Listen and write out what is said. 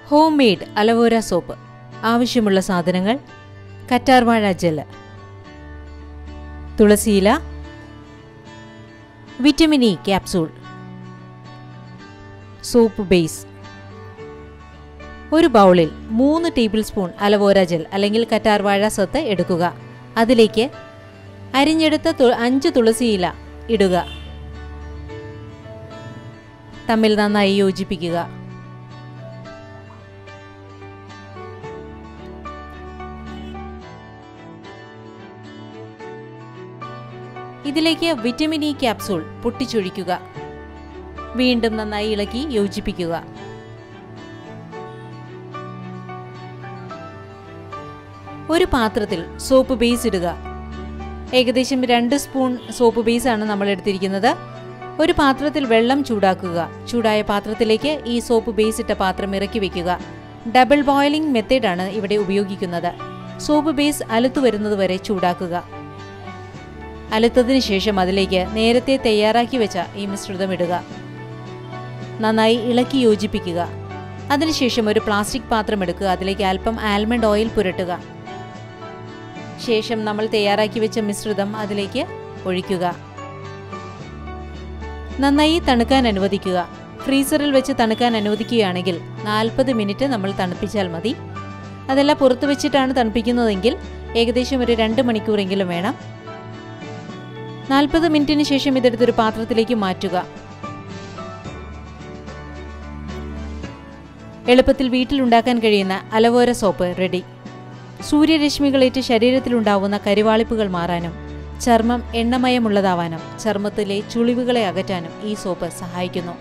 Home made അലവോര soap. ആവശ്യമുള്ള സാധനങ്ങൾ: കറ്റാർവാഴ ജെൽ, തുളസിയില, vitamin E capsule, soap base. ഒരു ബൗളിൽ 3 ടേബിൾ സ്പൂൺ അലവോര ജെൽ അല്ലെങ്കിൽ കറ്റാർവാഴ സത്ത് എടുക്കുക. അതിലേക്ക് അരിഞ്ഞെടുത്ത 5 തുളസിയില ഇടുക. തമ്മിൽ നന്നായി യോജിപ്പിക്കുക. ഇതിലേക്ക് വിറ്റമിൻ ഇ ക്യാപ്സൂൾ പൊട്ടിച്ചൊഴിക്കുക. വീണ്ടും നന്നായി ഇളക്കി യോജിപ്പിക്കുക. ഒരു പാത്രത്തിൽ സോപ്പ് ബേസ് ഇടുക. ഏകദേശം 2 സ്പൂൺ സോപ്പ് ബേസാണ് നമ്മൾ എടുത്തിരിക്കുന്നത്. ഒരു പാത്രത്തിൽ വെള്ളം ചൂടാക്കുക. ചൂടായ പാത്രത്തിലേക്ക് ഈ സോപ്പ് ബേസ് ഇട്ട പാത്രം ഇറക്കി വയ്ക്കുക. ഡബിൾ ബോയിലിംഗ് മെത്തേഡാണ് ഇവിടെ ഉപയോഗിക്കുന്നത്. സോപ്പ് ബേസ് അലുത്തു വരുന്നതുവരെ ചൂടാക്കുക. അലുത്തതിന് ശേഷം അതിലേക്ക് നേരത്തെ തയ്യാറാക്കി വെച്ച ഈ മിശ്രിതം ഇടുക. നന്നായി ഇളക്കി യോജിപ്പിക്കുക. അതിനുശേഷം ഒരു പ്ലാസ്റ്റിക് പാത്രം എടുക്കുക. അതിലേക്ക് അല്പം ആൽമണ്ട് ഓയിൽ പുരട്ടുക. ശേഷം നമ്മൾ തയ്യാറാക്കി വെച്ച മിശ്രിതം അതിലേക്ക് ഒഴിക്കുക. നന്നായി തണുക്കാൻ അനുവദിക്കുക. ഫ്രീസറിൽ വെച്ച് തണുക്കാൻ അനുവദിക്കുകയാണെങ്കിൽ 40 മിനിറ്റ് നമ്മൾ തണുപ്പിച്ചാൽ മതി. അതല്ല പുറത്ത് വെച്ചിട്ടാണ് തണുപ്പിക്കുന്നതെങ്കിൽ ഏകദേശം ഒരു 2 മണിക്കൂറെങ്കിലും വേണം. 40 മിനിറ്റിന് ശേഷം ഇതെടുത്തൊരു പാത്രത്തിലേക്ക് മാറ്റുക. എളുപ്പത്തിൽ വീട്ടിലുണ്ടാക്കാൻ കഴിയുന്ന അലവോര സോപ്പ് റെഡി. സൂര്യരശ്മികളേറ്റ് ശരീരത്തിലുണ്ടാവുന്ന കരിവാളിപ്പുകൾ മാറാനും ചർമ്മം എണ്ണമയമുള്ളതാവാനും ചർമ്മത്തിലെ ചുളിവുകളെ അകറ്റാനും ഈ സോപ്പ് സഹായിക്കുന്നു.